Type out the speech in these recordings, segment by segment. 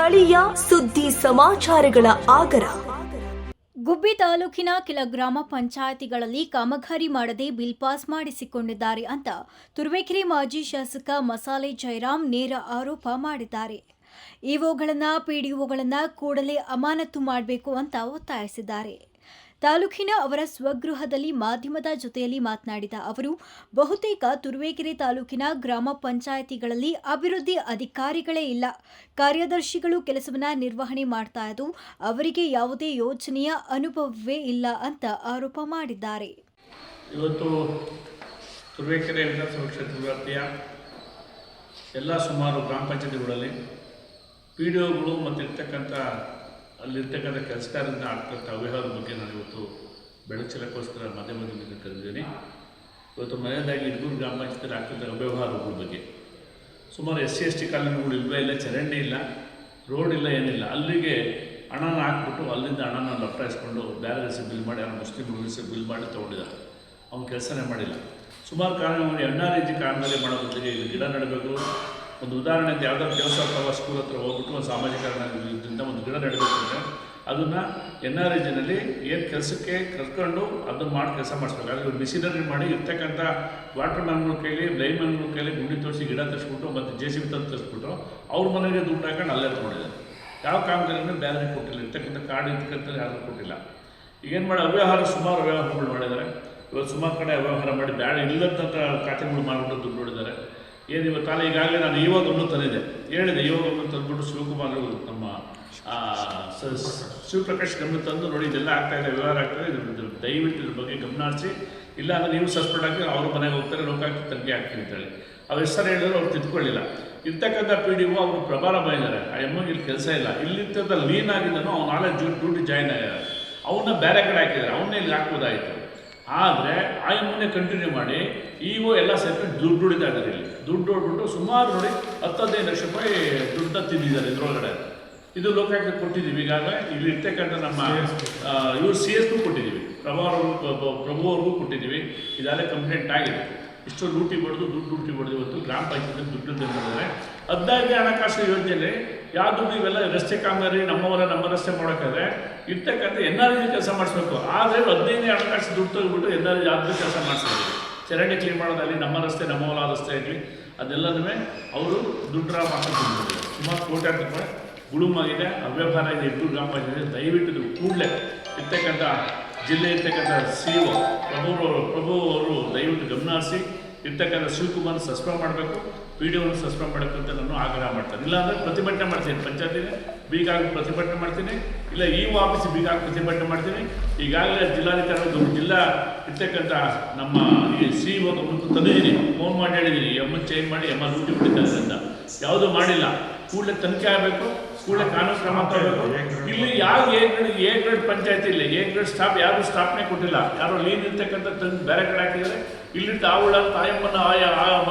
ಸ್ಥಳೀಯ ಸುದ್ದಿ ಸಮಾಚಾರಗಳ ಆಗರ. ಗುಬ್ಬಿ ತಾಲೂಕಿನ ಕೆಲ ಗ್ರಾಮ ಪಂಚಾಯಿತಿಗಳಲ್ಲಿ ಕಾಮಗಾರಿ ಮಾಡದೆ ಬಿಲ್ ಪಾಸ್ ಮಾಡಿಸಿಕೊಂಡಿದ್ದಾರೆ ಅಂತ ತುರುವೇಕೆರೆ ಮಾಜಿ ಶಾಸಕ ಮಸಾಲೆ ಜಯರಾಮ್ ನೇರ ಆರೋಪ ಮಾಡಿದ್ದಾರೆ. ಇಒಗಳನ್ನ ಪಿಡಿಒಗಳನ್ನ ಕೂಡಲೇ ಅಮಾನತು ಮಾಡಬೇಕು ಅಂತ ಒತ್ತಾಯಿಸಿದ್ದಾರೆ. ತಾಲೂಕಿನ ಅವರ ಸ್ವಗೃಹದಲ್ಲಿ ಮಾಧ್ಯಮದ ಜೊತೆಯಲ್ಲಿ ಮಾತನಾಡಿದ ಅವರು, ಬಹುತೇಕ ತುರುವೇಕೆರೆ ತಾಲೂಕಿನ ಗ್ರಾಮ ಪಂಚಾಯಿತಿಗಳಲ್ಲಿ ಅಭಿವೃದ್ಧಿ ಅಧಿಕಾರಿಗಳೇ ಇಲ್ಲ. ಕಾರ್ಯದರ್ಶಿಗಳು ಕೆಲಸವನ್ನ ನಿರ್ವಹಣೆ ಮಾಡ್ತಾ ಇದ್ದು ಅವರಿಗೆ ಯಾವುದೇ ಯೋಜನೆಯ ಅನುಭವವೇ ಇಲ್ಲ ಅಂತ ಆರೋಪ ಮಾಡಿದ್ದಾರೆ. ಇವತ್ತು ತುರುವೇಕೆರೆ ವಿಧಾನಸಭಾ ಕ್ಷೇತ್ರ ವ್ಯಾಪ್ತಿಯ ಎಲ್ಲ ಸುಮಾರು ಗ್ರಾಮ ಪಂಚಾಯತಿಗಳಲ್ಲಿ ಪಿಡಿಒಗಳು ಮತ್ತು ಅಲ್ಲಿರ್ತಕ್ಕಂಥ ಕೆಲಸಗಾರರಿಂದ ಆಗ್ತಕ್ಕಂಥ ಅವ್ಯವಹಾರದ ಬಗ್ಗೆ ನಾನು ಇವತ್ತು ಬೆಳಚಲಕ್ಕೋಸ್ಕರ ಮಾಧ್ಯಮದಿಂದ ಕರೆದಿದ್ದೀನಿ. ಇವತ್ತು ಮನೆಯದಾಗಿ ಇಡಗೂರು ಗ್ರಾಮ ಪಂಚಾಯತಿಯಲ್ಲಿ ಆಗ್ತಕ್ಕಂಥ ಅವ್ಯವಹಾರಗಳ ಬಗ್ಗೆ ಸುಮಾರು SC/ST ಕಾಲೋನಿಗಳು ಇಲ್ಲವೇ ಇಲ್ಲ, ಚರಂಡಿ ಇಲ್ಲ, ರೋಡ್ ಇಲ್ಲ, ಏನಿಲ್ಲ. ಅಲ್ಲಿಗೆ ಹಣನ ಹಾಕ್ಬಿಟ್ಟು ಅಲ್ಲಿಂದ ಹಣನ ಲಪ್ಟಾಯಿಸ್ಕೊಂಡು ಬೇರೆ ದೇಶ ಬಿಲ್ ಮಾಡಿ ಮುಸ್ಲಿಂ ರೂಲ್ಸ್ ಬಿಲ್ ಮಾಡಿ ತೊಗೊಂಡಿದ್ದಾರೆ. ಅವ್ನು ಕೆಲಸನೇ ಮಾಡಿಲ್ಲ. ಸುಮಾರು ಕಾರಣ NREG ಕಾರಣದಲ್ಲಿ ಮಾಡೋ ಜೊತೆಗೆ ಇಲ್ಲಿ ಗಿಡ ನೆಡಬೇಕು. ಒಂದು ಉದಾಹರಣೆ ಅಂತ ಯಾವುದಾದ್ರು ದೇವಸ್ಥಾನ ಅಥವಾ ಸ್ಕೂಲ್ ಹತ್ರ ಹೋಗ್ಬಿಟ್ಟು ಒಂದು ಸಾಮಾಜಿಕ ಇದರಿಂದ ಒಂದು ಗಿಡ ನೆಡಬೇಕು ಅಂದರೆ ಅದನ್ನು NREGನಲ್ಲಿ ಏನು ಕೆಲಸಕ್ಕೆ ಕರ್ಕೊಂಡು ಅದನ್ನು ಮಾಡಿ ಕೆಲಸ ಮಾಡಿಸ್ಬೇಕು. ಅದರಲ್ಲಿ ಮಿಷಿನರಿ ಮಾಡಿ ಇರ್ತಕ್ಕಂಥ ವಾಟರ್ ಮ್ಯಾನ್ಗಳ ಕೈಲಿ, ಲೈನ್ ಮ್ಯಾನ್ಗಳ ಕೈಲಿ ಗುಂಡಿ ತೋರಿಸಿ ಗಿಡ ತರಿಸ್ಬಿಟ್ಟು ಮತ್ತು JCB ತಂದು ತರಿಸ್ಬಿಟ್ಟು ಅವ್ರ ಮನೆಗೆ ದುಡ್ಡು ಹಾಕೊಂಡು ಅಲ್ಲೇ ತೊಗೊಂಡಿದ್ದಾರೆ. ಯಾವ ಕಾಮಗಾರಿನೂ ಬೇರೆ ಕೊಟ್ಟಿಲ್ಲ, ಇರ್ತಕ್ಕಂಥ ಕಾರ್ಡ್ ಇರ್ತಕ್ಕಂಥ ಯಾರು ಕೊಟ್ಟಿಲ್ಲ. ಈಗೇನು ಮಾಡಿ ಅವ್ಯವಹಾರ ಸುಮಾರು ಅವ್ಯವಹಾರಗಳು ಮಾಡಿದ್ದಾರೆ. ಇವತ್ತು ಸುಮಾರು ಕಡೆ ಅವ್ಯವಹಾರ ಮಾಡಿ ಬೇಡ ಇಲ್ಲದಂಥ ಖಾತೆಗಳು ಮಾಡಿಬಿಟ್ಟು ದುಡ್ಡು ನೋಡಿದ್ದಾರೆ. ಏನು ಇವತ್ತು ಈಗಾಗಲೇ ನಾನು ಇವಾಗನ್ನು ತಂದಿದ್ದೆ, ಹೇಳಿದೆ, ಇವಾಗನ್ನು ತಂದುಬಿಟ್ಟು ಶಿವಕುಮಾರ್ ನಮ್ಮ ಶಿವಪ್ರಕಾಶ್ ಗಮನ ತಂದು ನೋಡಿ ಇದೆಲ್ಲ ಆಗ್ತಾಯಿದೆ, ವ್ಯವಹಾರ ಆಗ್ತಾಯಿದೆ, ದಯವಿಟ್ಟು ಇದ್ರ ಬಗ್ಗೆ ಗಮನ ಹರಿಸಿ, ಇಲ್ಲ ಅಂದರೆ ನೀವು ಸಸ್ಪೆಂಡ್ ಹಾಕಿ ಅವ್ರ ಮನೆಗೆ ಹೋಗ್ತಾರೆ, ಲೋಕಾಯುಕ್ತ ತನಿಖೆ ಹಾಕ್ತೀನಿ ಅಂತೇಳಿ ಅವ್ರ ಹೆಸರು ಹೇಳಿದ್ರು ಅವ್ರು ತಿದ್ಕೊಳ್ಳಿಲ್ಲ. ಇರ್ತಕ್ಕಂಥ PDO ಅವರು ಪ್ರಭಾರ ಬಂದಿದ್ದಾರೆ. ಆ ಎಮ್ಮಗೆ ಇಲ್ಲಿ ಕೆಲಸ ಇಲ್ಲ, ಇಲ್ಲಿರ್ತಕ್ಕಂಥ ಲೀನ್ ಆಗಿದ್ದನು ಅವ್ನು ನಾಳೆ ಡ್ಯೂಟಿ ಜಾಯ್ನ್ ಆಗಿದ್ದಾರೆ. ಅವನ್ನ ಬೇರೆ ಕಡೆ ಹಾಕಿದ್ದಾರೆ, ಅವನ್ನೇ ಇಲ್ಲಿ ಹಾಕ್ಬೋದಾಯಿತು. ಆದರೆ ಆ ಎಮ್ಮನ್ನೇ ಕಂಟಿನ್ಯೂ ಮಾಡಿ ಎಲ್ಲ ಸೇರ್ಕೊಂಡು ದುಡ್ಡು ಹೊಡಿತಾ ಇದ್ದಾರೆ. ಇಲ್ಲಿ ದುಡ್ಡು ಹೊಡ್ಬಿಟ್ಟು ಸುಮಾರು ನೋಡಿ 10-15 ಲಕ್ಷ ರೂಪಾಯಿ ದುಡ್ಡನ್ನ ತಿಂದಿದ್ದಾರೆ ಇದರೊಳಗಡೆ. ಇದು ಲೋಕಾಯುಕ್ತ ಕೊಟ್ಟಿದ್ದೀವಿ. ಈಗಾಗಲೇ ಇಲ್ಲಿ ಇರ್ತಕ್ಕಂಥ ನಮ್ಮ ಇವ್ರು CS ಕೊಟ್ಟಿದ್ದೀವಿ, ಪ್ರಭು ಅವ್ರಿಗೂ ಕೊಟ್ಟಿದ್ದೀವಿ. ಇದೆಲ್ಲ ಕಂಪ್ಲೇಂಟ್ ಆಗಿದೆ. ಇಷ್ಟು ಲೂಟಿ ಹೊಡೆದು ದುಡ್ಡು ಹೊಡೆದು ಇವತ್ತು ಗ್ರಾಮ ಪಂಚಾಯತ್ ದುಡ್ಡು ತಂದಿದ್ದಾರೆ. 15ನೇ ಹಣಕಾಸು ಯೋಜನೆಯಲ್ಲಿ ಯಾವ ದುಡ್ಡು ಇವೆಲ್ಲ ರಸ್ತೆ ಕಾಮಗಾರಿ ನಮ್ಮ ರಸ್ತೆ ಮಾಡೋಕ್ಕಾದ್ರೆ ಇರ್ತಕ್ಕಂಥ NREG ಕೆಲಸ ಮಾಡಿಸ್ಬೇಕು. ಆದರೆ 15ನೇ ಹಣಕಾಸು ದುಡ್ಡು ತೆಗೆದುಬಿಟ್ಟು NREG ಯಾವ್ದು ಕೆಲಸ ಮಾಡಿಸ್ತೀವಿ. ಚರಂಡಿ ಕ್ಲೀನ್ ಮಾಡೋದಲ್ಲಿ ನಮ್ಮ ರಸ್ತೆ, ನಮ್ಮ ಹೊಲ ರಸ್ತೆ ಆಗಲಿ ಅದೆಲ್ಲದೂ ಅವರು ದುಡ್ಡು ಮಾಡ್ಕೊಂಡು ಸುಮಾರು ಕೋಟ್ಯಾಂತರ ರೂಪಾಯಿ ಗುಳುಮಾಗಿದೆ, ಅವ್ಯವಹಾರ ಇದೆ. ಇಬ್ಬರು ಗ್ರಾಮ ಪಂಚಾಯತ್ ದಯವಿಟ್ಟು ಕೂಡಲೇ ಇರ್ತಕ್ಕಂಥ ಜಿಲ್ಲೆ ಇರ್ತಕ್ಕಂಥ CO ಪ್ರಭು ಅವರು ದಯವಿಟ್ಟು ಗಮನ ಹರಿಸಿ ಇರ್ತಕ್ಕಂಥ ಶಿವಕುಮಾರ್ ಸಸ್ಪೆಂಡ್ ಮಾಡಬೇಕು, PDOವನ್ನು ಸಸ್ಪೆಂಡ್ ಮಾಡಬೇಕು ಅಂತ ನಾನು ಆಗ್ರಹ ಮಾಡ್ತೇನೆ. ಇಲ್ಲಾಂದರೆ ಪ್ರತಿಭಟನೆ ಮಾಡ್ತೀನಿ, ಪಂಚಾಯತಿಗೆ ಬೀಗ ಹಾಕಿ ಪ್ರತಿಭಟನೆ ಮಾಡ್ತೀನಿ, ಇಲ್ಲ ಆಫೀಸ್ ಬೀಗ ಹಾಕಿ ಪ್ರತಿಭಟನೆ ಮಾಡ್ತೀನಿ. ಈಗಾಗಲೇ ಜಿಲ್ಲಾಧಿಕಾರಿ ಜಿಲ್ಲಾ ಇರ್ತಕ್ಕಂಥ ನಮ್ಮ ಈ CEO ತಂದಿದ್ದೀನಿ, ಫೋನ್ ಮಾಡಿ ಹೇಳಿದ್ದೀನಿ, ಚೇಂಜ್ ಮಾಡಿ ಲೂಟಿ ಬಿಟ್ಟಿದ್ದಾರೆ ಅಂತ. ಯಾವುದೂ ಮಾಡಿಲ್ಲ. ಕೂಡಲೇ ತನಿಖೆ ಆಗಬೇಕು, ಕೂಡಲೇ ಕಾನೂನು ಕ್ರಮ ತಗೋಬೇಕು. ಇಲ್ಲಿ ಯಾವ ಎ ಗ್ರೇಡ್ ಪಂಚಾಯತಿ ಇಲ್ಲ, ಎ ಗ್ರೇಡ್ ಸ್ಟಾಫ್ ಯಾರು ಸ್ಟಾಫ್ನೇ ಕೊಟ್ಟಿಲ್ಲ. ಯಾರೋ ಲೀನ್ ಇರ್ತಕ್ಕಂಥ ತಂದು ಬೇರೆ ಕಡೆ ಹಾಕಿದ್ದಾರೆ. ಇಲ್ಲಿಂದ ತಾಯಮ್ಮನ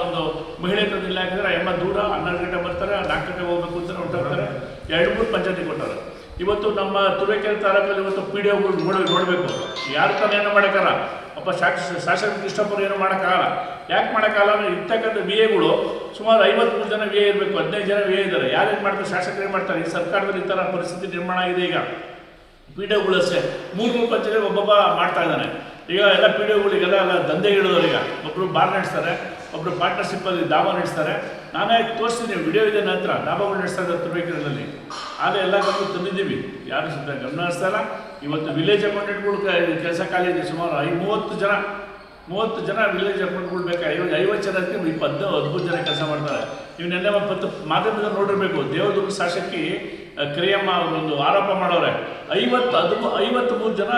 ಒಂದು ಮಹಿಳೆ ತಂದು ಇಲ್ಲ ಹಾಕಿದ್ರೆ ಎಮ್ಮ ದೂರ 12 ಗಂಟೆ ಬರ್ತಾರೆ, 4 ಗಂಟೆ ಹೋಗ್ಬೇಕು ಅಂತ ಹೊರಟೋಗ್ತಾರೆ. 2-3 ಪಂಚಾಯತಿ ಕೊಟ್ಟಾರೆ. ಇವತ್ತು ನಮ್ಮ ತುರುವೇಕೆರೆ ತಾಲೂಕಲ್ಲಿ ಇವತ್ತು PDOಗಳು ನೋಡಬೇಕು, ಯಾರು ತಾನು ಏನೋ ಮಾಡೋಕ್ಕಾಗಲ್ಲ. ಒಬ್ಬ ಶಾಸಕ ಕೃಷ್ಣಪ್ಪರು ಏನೋ ಮಾಡೋಕ್ಕಾಗಲ್ಲ. ಯಾಕೆ ಮಾಡೋಕ್ಕಾಗಲ್ಲ ಅಂದರೆ ಇರ್ತಕ್ಕಂಥ VAಗಳು ಸುಮಾರು 53 ಜನ VA ಇರಬೇಕು, 15 ಜನ VA ಇದ್ದಾರೆ. ಯಾರೇನು ಮಾಡ್ತಾರೆ, ಶಾಸಕರು ಏನು ಮಾಡ್ತಾರೆ? ಈ ಸರ್ಕಾರದಲ್ಲಿ ಈ ಥರ ಪರಿಸ್ಥಿತಿ ನಿರ್ಮಾಣ ಆಗಿದೆ. ಈಗ PDOಗಳು ಅಷ್ಟೇ 3 ಪಂಚಾಯತಿ ಒಬ್ಬೊಬ್ಬ ಮಾಡ್ತಾ ಇದ್ದಾನೆ. ಈಗ ಎಲ್ಲ PDOಗಳಿಗೆಲ್ಲ ದಂಧೆ ಹಿಡಿದವರು. ಈಗ ಒಬ್ಬರು ಬಾರ್ ನಡೆಸ್ತಾರೆ, ಒಬ್ಬರು ಪಾರ್ಟ್ನರ್ಶಿಪ್ಪಲ್ಲಿ ದಾಬಾ ನಡೆಸ್ತಾರೆ. ನಾನೇ ತೋರಿಸ್ತೀನಿ, ವಿಡಿಯೋ ಇದೆ ನಂತರ ದಾಬಾಗಳು ನಡೆಸ್ತಾ ಇದ್ದಾರೆ ತುರುವೇಕೆರೆಯಲ್ಲಿ. ಆದರೆ ಎಲ್ಲ ಗಮನ ತಂದಿದ್ದೀವಿ, ಯಾರು ಗಮನ ಹರಿಸ್ತಾ ಇಲ್ಲ. ಇವತ್ತು ವಿಲೇಜ್ ಅಕೌಂಟೆಂಟ್ಗಳು ಕೆಲಸ ಖಾಲಿ ಇದೆ. ಸುಮಾರು 30 ಜನ ವಿಲೇಜ್ ಅಕೌಂಟ್ಗಳು ಬೇಕು. 50 ಜನಕ್ಕೆ 13 ಜನ ಕೆಲಸ ಮಾಡ್ತಾರೆ. ನೀವು ನೆನ್ನೆ ಮಾಧ್ಯಮದಲ್ಲಿ ನೋಡಿರಬೇಕು, ದೇವದುರ್ಗ ಶಾಸಕಿ ಕ್ರಿಯಮ್ಮ ಅವರೊಂದು ಆರೋಪ ಮಾಡೋರೆ. 53 ಜನ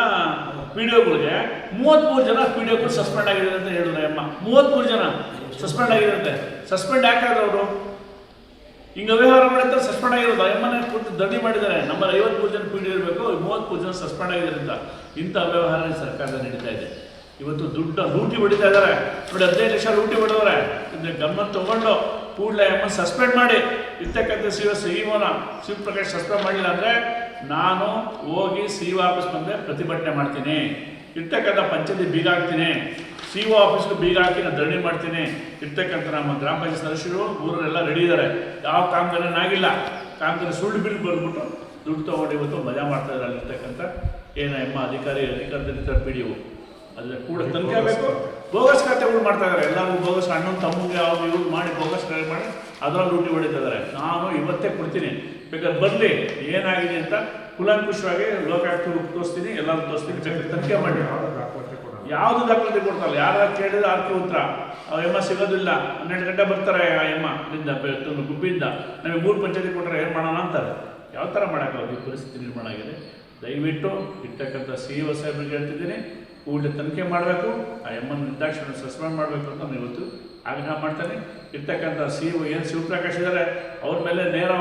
PDOಗಳಿಗೆ 33 ಜನ PDOಗಳು ಸಸ್ಪೆಂಡ್ ಆಗಿದೆ ಅಂತ ಹೇಳಿದ್ರೆ ಅಮ್ಮ. 33 ಜನ ಸಸ್ಪೆಂಡ್ ಆಗಿರುತ್ತೆ. ಸಸ್ಪೆಂಡ್ ಯಾಕಾದ್ರೆ ಅವರು ಹಿಂಗೆ ವ್ಯವಹಾರ ಮಾಡಿದ್ರೆ ಸಸ್ಪೆಂಡ್ ಆಗಿರೋದು. ಅಮ್ಮನೇ ಕೂತು ದಂಡಿ ಮಾಡಿದ್ದಾರೆ. ನಮ್ಮಲ್ಲಿ 53 ಜನ PDO ಇರಬೇಕು, 33 ಜನ ಸಸ್ಪೆಂಡ್ ಆಗಿದ್ದಾರೆ ಅಂತ. ಇಂಥ ಅವ್ಯವಹಾರ ಸರ್ಕಾರದಲ್ಲಿ ನಡೀತಾ ಇದೆ. ಇವತ್ತು ದುಡ್ಡು ಲೂಟಿ ಹೊಡಿತಾ ಇದ್ದಾರೆ ನೋಡಿ, 15 ಲಕ್ಷ ಲೂಟಿ ಹೊಡೆದವ್ರೆ. ಇದನ್ನ ಗಮನ ತಗೊಂಡು ಕೂಡಲೇ ಸಸ್ಪೆಂಡ್ ಮಾಡಿ ಇರ್ತಕ್ಕಂಥ CEO ಶಿವಪ್ರಕಾಶ್ ಸಸ್ಪೆಂಡ್ ಮಾಡಿಲ್ಲ ಅಂದರೆ ನಾನು ಹೋಗಿ CEO ಆಫೀಸ್ ಬಂದರೆ ಪ್ರತಿಭಟನೆ ಮಾಡ್ತೀನಿ. ಇರ್ತಕ್ಕಂಥ ಪಂಚಾಯತಿ ಬೀಗ ಹಾಕ್ತೀನಿ, CO ಆಫೀಸ್ಗೆ ಬೀಗ ಹಾಕಿ ನಾನು ಧರಣಿ ಮಾಡ್ತೀನಿ. ಇರ್ತಕ್ಕಂಥ ನಮ್ಮ ಗ್ರಾಮ ಪಂಚಾಯತ್ ಸದಸ್ಯರು ಊರರೆಲ್ಲ ರೆಡಿ ಇದ್ದಾರೆ. ಯಾವ ಕಾಮಗಾರಿನಾಗಿಲ್ಲ. ಕಾಂಗ್ರೆಸ್ ಸುಳ್ಳು ಬಿಲ್ ಬರ್ಬಿಟ್ಟು ದುಡ್ಡು ತೊಗೊಂಡು ಇವತ್ತು ಮಜಾ ಮಾಡ್ತಾಯಿದ್ದಾರೆ ಅಲ್ಲಿರ್ತಕ್ಕಂಥ ಎಮ್ಮ ಅಧಿಕಾರದಲ್ಲಿರ್ತಾರೆ PDO ಅದ್ರ ಕೂಡ ತನಿಖೆ ಆಗಬೇಕು. ಬೋಗಸ್ ಖಾತೆಗಳು ಮಾಡ್ತಾ ಇದ್ದಾರೆ, ಎಲ್ಲರೂ ಬೋಗಸ್ ಅಣ್ಣನ ತಮ್ಮಗೆ ಅವ್ರು ಇವ್ರು ಮಾಡಿ ಬೋಗಸ್ ಖಾತೆ ಮಾಡಿ ಅದರಲ್ಲಿ ಲೂಟಿ ಹೊಡಿತಾ ಇದ್ದಾರೆ. ನಾನು ಇವತ್ತೇ ಕೊಡ್ತೀನಿ, ಬೇಕಾದ್ರೆ ಬರಲಿ ಏನಾಗಿದೆ ಅಂತ ಕುಲಾಂಕುಷವಾಗಿ ಲೋಕಾಯುಕ್ತ ತೋರಿಸ್ತೀನಿ, ಎಲ್ಲರೂ ತೋರಿಸ್ತೀನಿ, ಬೇಕಾದ್ರೆ ತನಿಖೆ ಮಾಡಿ. ಯಾವುದು ದಾಖಲಾತಿ ಕೊಡ್ತಾರಲ್ಲ, ಯಾರು ಕೇಳಿದ್ರೆ ಅದಕ್ಕೆ ಉತ್ತರ. ಎಮ್ಮ ಸಿಗೋದಿಲ್ಲ, 12 ಗಂಟೆ ಬರ್ತಾರೆ ಆ ಎಮ್ಮದಿಂದ ಗುಬ್ಬಿಯಿಂದ, ನಮಗೆ 3 ಪಂಚಾಯತಿ ಕೊಟ್ಟರೆ ಏನು ಮಾಡೋಣ ಅಂತಾರೆ. ಯಾವ ಥರ ಮಾಡೋಕ್ಕಾಗೋದು? ಈ ಪರಿಸ್ಥಿತಿ ನಿರ್ಮಾಣ ಆಗಿದೆ. ದಯವಿಟ್ಟು ಇರ್ತಕ್ಕಂಥ CEO ಸಾಹೇಬ್ರಿಗೆ ಹೇಳ್ತಿದ್ದೀನಿ, ಕೂಡಲೇ ತನಿಖೆ ಮಾಡಬೇಕು, ಆ ಎಮ್ಮನ ನಿರ್ದಾಕ್ಷಿಣ್ಯ ಸಸ್ಪೆಂಡ್ ಮಾಡಬೇಕು ಅಂತ ನಾನು ಇವತ್ತು ಆಗ್ರಹ ಮಾಡ್ತೇನೆ. ಇರ್ತಕ್ಕಂಥ CEO ಏನು ಶಿವಪ್ರಕಾಶ್ ಇದ್ದಾರೆ ಅವ್ರ ಮೇಲೆ ನೇರ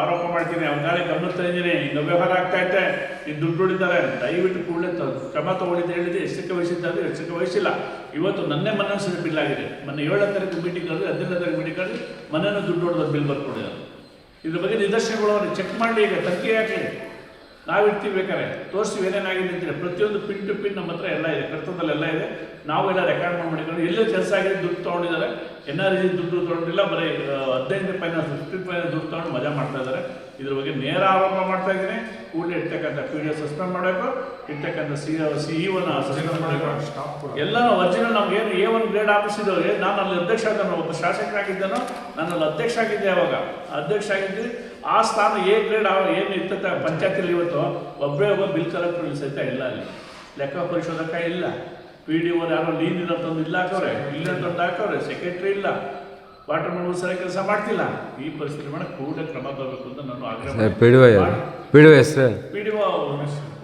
ಆರೋಪ ಮಾಡ್ತೀನಿ, ಅವ್ರ ಗಾಳಿ ಗಮನ ತಂದಿದ್ದೀನಿ, ಹಿಂಗೆ ವ್ಯವಹಾರ ಆಗ್ತಾಯಿದೆ, ಇದು ದುಡ್ಡು ಹೊಡಿತಾರೆ, ದಯವಿಟ್ಟು ಕೂಡಲೇ ಕ್ರಮ ತಗೊಂಡಿದ್ದು ಹೇಳಿದೆ. ಎಷ್ಟಕ್ಕೆ ವಹಿಸಿದ್ದಾರೆ, ಎಷ್ಟಕ್ಕೆ ವಹಿಸಿಲ್ಲ. ಇವತ್ತು ನನ್ನೇ ಮನೆ ಬಿಲ್ ಆಗಿದೆ. ಮೊನ್ನೆ 7ನೇ ತಾರೀಕು ಮೀಟಿಂಗ್ ಅಲ್ಲಿ 15ನೇ ತಾರೀಕು ಮೀಟಿಂಗ್ ಅಲ್ಲಿ ಮನೆಯನ್ನು ದುಡ್ಡು ಹೊಡೆದ ಬಿಲ್ ಬರ್ಕೊಂಡಿದ್ದಾರೆ. ಇದ್ರ ಬಗ್ಗೆ ನಿದರ್ಶನಗಳು ಅವ್ರಿಗೆ ಚೆಕ್ ಮಾಡಿ, ಈಗ ತನಿಖೆ ಹಾಕಿ, ನಾವಿರ್ತೀವಿ ಬೇಕಾದ್ರೆ ತೋರಿಸ್ತೀವಿ ಏನೇನಾಗಿದೆ ಅಂತೀರಿ. ಪ್ರತಿಯೊಂದು ಪಿನ್ ಟು ಪಿನ್ ನಮ್ಮ ಹತ್ರ ಎಲ್ಲ ಇದೆ, ಕರ್ತದಲ್ಲೆಲ್ಲ ಇದೆ. ನಾವೆಲ್ಲ ರೆಕಾರ್ಡ್ ಮಾಡಿಕೊಂಡು ಎಲ್ಲೇ ಕೆಲಸ ಆಗಿದೆ ದುಡ್ಡು ತೊಗೊಂಡಿದ್ದಾರೆ. NRG ದುಡ್ಡು ತೊಗೊಂಡಿಲ್ಲ, ಬರೀ 15 ರೂಪಾಯಿನ 50 ರೂಪಾಯಿನ ದುಡ್ಡು ತೊಗೊಂಡು ಮಜಾ ಮಾಡ್ತಾ ಇದ್ದಾರೆ. ಇದ್ರ ಬಗ್ಗೆ ನೇರ ಆರೋಪ ಮಾಡ್ತಾ ಇದ್ದೀನಿ. ಕೂಡಲೇ ಇರ್ತಕ್ಕಂಥ PDO ಸಸ್ಪೆಂಡ್ ಮಾಡಬೇಕು, ಇರ್ತಕ್ಕಂಥ CEO ಸಸ್ಪೆಂಡ್ ಮಾಡಬೇಕು. ಎಲ್ಲ ಒರಿಜಿನಲ್ ನಮ್ಗೆ ಏನು A1 ಗ್ರೇಡ್ ಆಫೀಸ್ ಇದ್ದವ್ರಿಗೆ, ನಾನು ಅಲ್ಲಿ ಅಧ್ಯಕ್ಷ ಆದನು, ಒಬ್ಬ ಶಾಸಕರಾಗಿದ್ದನು, ನಾನು ಅಲ್ಲಿ ಅಧ್ಯಕ್ಷ ಆಗಿದ್ದೆ. ಅವಾಗ ಅಧ್ಯಕ್ಷ ಆಗಿದ್ದೆ. ಆ ಸ್ಥಾನ A ಗ್ರೇಡ್ ಏನು ಇರ್ತಕ್ಕ ಪಂಚಾಯತಿಲಿ ಇವತ್ತು ಒಬ್ಬರೇ ಒಬ್ಬ ಬಿಲ್ ಕಲೆಕ್ಟರ್ ಸಹಿತ ಇಲ್ಲ, ಅಲ್ಲಿ ಲೆಕ್ಕ ಪರಿಶೋಧಕ ಇಲ್ಲ, PDO ಯಾರೋ ಲೀನ್ ಇರೋಂಥದ್ದು ಇಲ್ಲ ಹಾಕವ್ರೆ, ಇಲ್ಲಂತಂದು ಹಾಕವ್ರೆ, ಸೆಕ್ರೆಟ್ರಿ ಇಲ್ಲ, ವಾಟರ್ ಮ್ಯಾನ್ ಸರಿಯಾಗಿ ಕೆಲಸ ಮಾಡ್ತಿಲ್ಲ. ಈ ಪರಿಸ್ಥಿತಿ ಮಾಡಿ ಕೂಡಲೇ ಕ್ರಮ ತಗೋಬೇಕು ಅಂತ ನಾನು ಆಗ್ರಹ PDO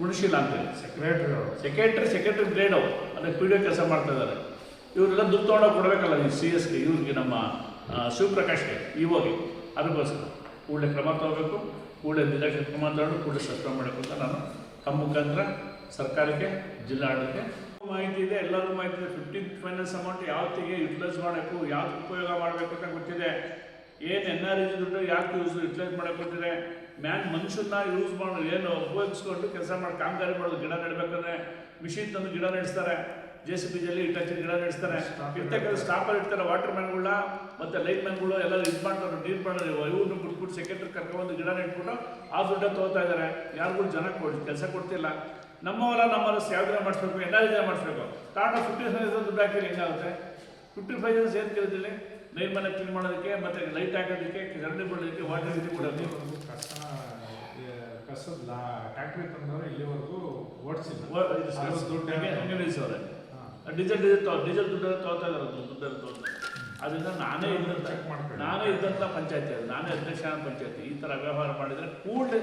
ಉಳಿಸಿಲ್ಲ ಅಂತೇಳಿ ಸೆಕ್ರೆಟ್ರಿ ಗ್ರೇಡ್ ಅದೇ PDO ಕೆಲಸ ಮಾಡ್ತಾ ಇದ್ದಾರೆ. ಇವರೆಲ್ಲ ದುಡ್ಡು ತೊಗೊಂಡೋಗಿ ಕೊಡಬೇಕಲ್ಲ ಈ CSಗೆ, ಇವ್ರಿಗೆ ನಮ್ಮ ಶಿವಪ್ರಕಾಶ್ಗೆ, ಇವಾಗೆ. ಅದಕ್ಕೋಸ್ಕರ ಕೂಡಲೇ ಕ್ರಮ ತಗೋಬೇಕು, ಕೂಡಲೇ ನಿರ್ದಾಕ್ಷಿಣ್ಯ ಕ್ರಮ ತಗೊಂಡು ಕೂಡಲೇ ಸಸ್ಪೆಂಡ್ ಮಾಡಬೇಕು ಅಂತ ನಾನು ತಮ್ಮ ಮುಖಾಂತರ ಸರ್ಕಾರಕ್ಕೆ, ಜಿಲ್ಲಾಡಳಿತಕ್ಕೆ ಮಾಹಿತಿ ಇದೆ, ಎಲ್ಲರಿಗೂ ಮಾಹಿತಿ ಇದೆ. 15th ಫೈನಾನ್ಸ್ ಅಮೌಂಟ್ ಯಾವತ್ತಿಗೆ ಯುಟಿಲೈಸ್ ಮಾಡಬೇಕು, ಯಾವ್ದು ಉಪಯೋಗ ಮಾಡಬೇಕು ಅಂತ ಗೊತ್ತಿದೆ. ಏನು NRG ದುಡ್ಡು ಯಾಕೆ ಯುಟಿಲೈಸ್ ಮಾಡೋಕೆ ಗೊತ್ತಿದೆ. ಮನುಷ್ಯನ ಯೂಸ್ ಮಾಡಿ ಏನು ಉಪಯೋಗಿಸ್ಕೊಂಡು ಕೆಲಸ ಮಾಡಿ ಕಾಮಗಾರಿ ಮಾಡೋದು. ಗಿಡ ನೆಡಬೇಕಂದ್ರೆ ಮಿಷಿನ್ ತಂದು ಗಿಡ ನಡೆಸ್ತಾರೆ, JCB ಇಟ್ಟಾಚಿ ಗಿಡ ನಡೆಸ್ತಾರೆ. ಇರ್ತಕ್ಕಂಥ ಸ್ಟಾಫಲ್ಲಿ ಇರ್ತಾರೆ, ವಾಟರ್ ಮ್ಯಾನ್ಗಳ ಮತ್ತು ಲೈಟ್ ಮ್ಯಾನ್ಗಳು ಎಲ್ಲ ಇದು ಮಾಡ್ತಾರೆ, ನೀರು ಮಾಡೋದು. ಇವ್ರನ್ನ ಬಿಟ್ಬಿಟ್ಟು ಸೆಕ್ರೆಟರಿ ಕರ್ಕೊಂಡು ಗಿಡ ನೆಟ್ಬಿಟ್ಟು ಆ ದುಡ್ಡ ತೊಗೋತಾ ಇದ್ದಾರೆ. ಯಾರಿಗೂ ಜನ ಕೆಲಸ ಕೊಡ್ತಿಲ್ಲ. ನಮ್ಮವರ ಯಾವ್ದಾರ ಮಾಡಿಸ್ಬೇಕು, NRG ಮಾಡಿಸ್ಬೇಕು. ತಾಂಡ 55 ದುಡ್ಡು ಹಾಕಿದ್ರೆ ಹೆಂಗಾಗುತ್ತೆ? 55 ಏನು ಕೇಳಿದಿಲ್ಲ. ನೈಟ್ ಮನೆ ಕ್ಲೀನ್ ಮಾಡೋದಕ್ಕೆ, ಮತ್ತು ಲೈಟ್ ಹಾಕೋದಕ್ಕೆ, ಚರಂಡಿ ಬಿಡೋದಕ್ಕೆ, ವಾಟರ್ ಇದು ಕೊಡೋದು. ಕಸದ ಟ್ಯಾಕ್ಟ್ರಿ ತಂದವರು ಇಲ್ಲಿವರೆಗೂ ಓಡಿಸಿಲ್ಲ. ಡೀಸೆಲ್ ದುಡ್ಡು ತೊಗೊತಾ ಇದ್ದಾರೆ, ದುಡ್ಡಲ್ಲಿ ತೊಗೊತಾರೆ. ಅದರಿಂದ ನಾನೇ ಇದ್ದಂಥ ಪಂಚಾಯತಿ, ಅದು ನಾನೇ ಅಧ್ಯಕ್ಷ ಪಂಚಾಯತಿ. ಈ ಥರ ವ್ಯವಹಾರ ಮಾಡಿದರೆ ಕೂಡಲೇ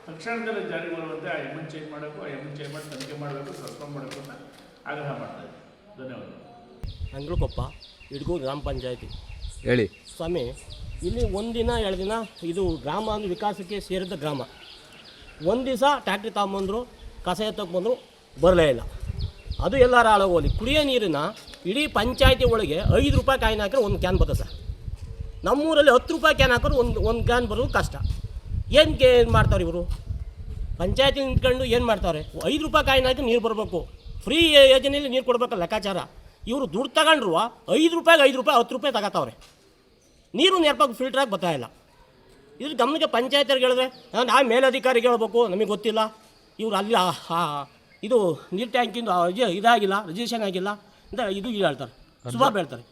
ತಕ್ಷಣದಲ್ಲಿ ಜಾರಿ ಬರುವಂತೆ ಆ ಎಮ್ಮನ್ ಚೇಂಜ್ ಮಾಡಬೇಕು, ಆ ಎಮ್ಮನ್ ಚೇಂಜ್ ಮಾಡಿ ತನಿಖೆ ಮಾಡಬೇಕು, ಸಸ್ಪೆಂಡ್ ಮಾಡಬೇಕು ಅಂತ ಆಗ್ರಹ ಮಾಡ್ತಾಯಿದ್ದೆ. ಧನ್ಯವಾದಗಳು. ಅಂಗ್ಳಕೊಪ್ಪ, ಇಡಗೂರು ಗ್ರಾಮ ಪಂಚಾಯತಿ. ಹೇಳಿ ಸ್ವಾಮಿ, ಇಲ್ಲಿ ಒಂದಿನ 2 ದಿನ ಇದು ಗ್ರಾಮ ಅಂದರೆ ವಿಕಾಸಕ್ಕೆ ಸೇರಿದ ಗ್ರಾಮ. ಒಂದು ದಿವಸ ಟ್ಯಾಕ್ಟ್ರಿ ತಗೊಂಬಂದರು, ಕಸ ಎತ್ತಕ್ಕೆ ಬಂದರು, ಬರಲೇ ಇಲ್ಲ. ಅದು ಎಲ್ಲರ ಹಾಳಾಗೋಲಿ. ಕುಡಿಯೋ ನೀರಿನ ಇಡೀ ಪಂಚಾಯತಿ ಒಳಗೆ 5 ರೂಪಾಯಿ ಕಾಯಿನ್ ಹಾಕಿದ್ರೆ 1 ಕ್ಯಾನ್ ಬರ್ತದೆ ಸರ್. ನಮ್ಮೂರಲ್ಲಿ 10 ರೂಪಾಯಿ ಕ್ಯಾನ್ ಹಾಕಿದ್ರೆ ಒಂದು ಕ್ಯಾನ್ ಬರೋದು ಕಷ್ಟ. ಏನು ಮಾಡ್ತಾರೆ ಇವರು? ಪಂಚಾಯತಿ ನಿಂತ್ಕೊಂಡು ಏನು ಮಾಡ್ತಾರೆ? 5 ರೂಪಾಯಿ ಕಾಯಿನ್ ಹಾಕಿ ನೀರು ಬರಬೇಕು. ಫ್ರೀ ಯೋಜನೆಯಲ್ಲಿ ನೀರು ಕೊಡಬೇಕಲ್ಲ ಲೆಕ್ಕಾಚಾರ. ಇವರು ದುಡ್ಡು ತಗೊಂಡ್ರು 5 ರೂಪಾಯಿಗೆ 5 ರೂಪಾಯಿ 10 ರೂಪಾಯಿ ತಗೋತಾವ್ರೆ. ನೀರು ನೇರವಾಗಿ ಫಿಲ್ಟ್ರಾಗಿ ಬರ್ತಾಯಿಲ್ಲ. ಇದ್ರ ಗಮನಕ್ಕೆ ಪಂಚಾಯತಿಯವ್ರಿಗೆ ಹೇಳಿದ್ರೆ ನಾವು ಮೇಲಧಿಕಾರಿಗೆ ಹೇಳ್ಬೇಕು, ನಮಗೆ ಗೊತ್ತಿಲ್ಲ. ಇವರು ಅಲ್ಲಿ ಇದು ನೀರು ಟ್ಯಾಂಕಿಂದು ಇದಾಗಿಲ್ಲ, ರಿಜಿಸ್ಟ್ರೇಷನ್ ಆಗಿಲ್ಲ ಅಂತ ಇದು ಹೇಳ್ತಾರೆ, ಸುಭಾಬ್ ಹೇಳ್ತಾರೆ.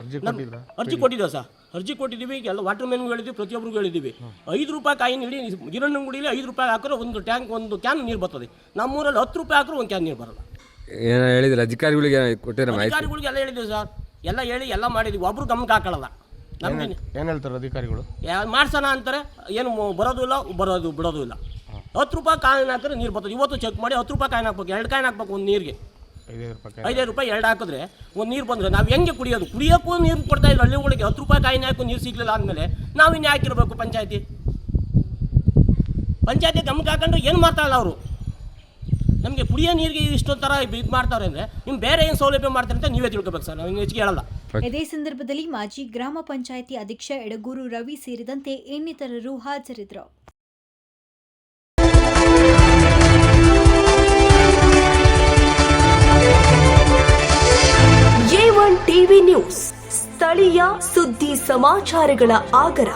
ಅರ್ಜಿ ಕೊಟ್ಟಿದ್ದೇವೆ ಸರ್, ಅರ್ಜಿ ಕೊಟ್ಟಿದ್ದೀವಿ, ಎಲ್ಲ ವಾಟರ್ ಮ್ಯಾನ್ಗೂ ಹೇಳಿದ್ವಿ, ಪ್ರತಿಯೊಬ್ಬರಿಗೂ ಹೇಳಿದ್ದೀವಿ. 5 ರೂಪಾಯಿ ಕಾಯಿನ್ ಇಡೀ ಗಿರಣ್ ಗುಡಿಲಿ 5 ರೂಪಾಯಿ ಹಾಕಿದ್ರೆ ಒಂದು ಕ್ಯಾನ್ ನೀರು ಬರ್ತದೆ. ನಮ್ಮೂರಲ್ಲಿ 10 ರೂಪಾಯಿ ಹಾಕಿದ್ರೆ 1 ಕ್ಯಾನ್ ನೀರು ಬರೋಲ್ಲ. ಏನೋ ಹೇಳಿದ್ರೆ ಅಧಿಕಾರಿಗಳಿಗೆ ಕೊಟ್ಟಿರೋ ಅಧಿಕಾರಿಗಳಿಗೆ ಎಲ್ಲ ಹೇಳಿದ್ದೀವಿ ಸರ್, ಎಲ್ಲ ಹೇಳಿ ಎಲ್ಲ ಮಾಡಿದ್ದೀವಿ. ಒಬ್ರು ಗಮನಕ್ಕೆ ಹಾಕೊಳ್ಳಲ್ಲ. ನಮಗೆ ಏನು ಹೇಳ್ತಾರೆ ಅಧಿಕಾರಿಗಳು? ಮಾಡ್ಸೋಣ ಅಂತಾರೆ, ಏನು ಬರೋದು ಇಲ್ಲ, ಬಿಡೋದು ಇಲ್ಲ. 10 ರೂಪಾಯಿ ಕಾಯಿನ್ ಹಾಕಿದ್ರೆ ನೀರು ಬರ್ತದೆ. ಇವತ್ತು ಚೆಕ್ ಮಾಡಿ 10 ರೂಪಾಯಿ ಕಾಯಿನ್ ಹಾಕ್ಬೇಕು, 2 ಕಾಯಿನ್ ಹಾಕ್ಬೇಕು ಒಂದು ನೀರಿಗೆ. 5 ರೂಪಾಯಿ 2 ಹಾಕಿದ್ರೆ ಒಂದು ನೀರು ಬಂದರೆ ನಾವು ಹೆಂಗೆ ಕುಡಿಯೋದು? ಕುಡಿಯೋಕ್ಕೂ ನೀರು ಕೊಡ್ತಾ ಇದ್ರು ಹಳ್ಳಿಗಳಿಗೆ. 10 ರೂಪಾಯಿ ಕಾಯಿನ್ ಹಾಕಿ ನೀರು ಸಿಗಲಿಲ್ಲ ಅಂದಮೇಲೆ ನಾವು ಇನ್ನು ಹಾಕಿರ್ಬೇಕು. ಪಂಚಾಯತಿ ಗಮನಕ್ಕೆ ಹಾಕೊಂಡು ಏನು ಮಾಡ್ತಾರಲ್ಲ ಅವರು. ನಮಗೆ ಕುಡಿಯೋ ನೀರಿಗೆ ಇಷ್ಟೊಂದು ಥರ ಇದು ಮಾಡ್ತಾರೆ ಅಂದರೆ ನಿಮ್ಮ ಬೇರೆ ಏನು ಸೌಲಭ್ಯ ಮಾಡ್ತಾರೆ ಅಂತ ನೀವೇ ತಿಳ್ಕೊಬೇಕು ಸರ್, ನಾವು ಹೆಚ್ಚಿಗೆ ಹೇಳಲ್ಲ. ಇದೇ ಸಂದರ್ಭದಲ್ಲಿ ಮಾಜಿ ಗ್ರಾಮ ಪಂಚಾಯಿತಿ ಅಧ್ಯಕ್ಷ ಎಡಗೂರು ರವಿ ಸೇರಿದಂತೆ ಇನ್ನಿತರರು ಹಾಜರಿದ್ದರು. A1 TV ನ್ಯೂಸ್, ಸ್ಥಳೀಯ ಸುದ್ದಿ ಸಮಾಚಾರಗಳ ಆಗರ.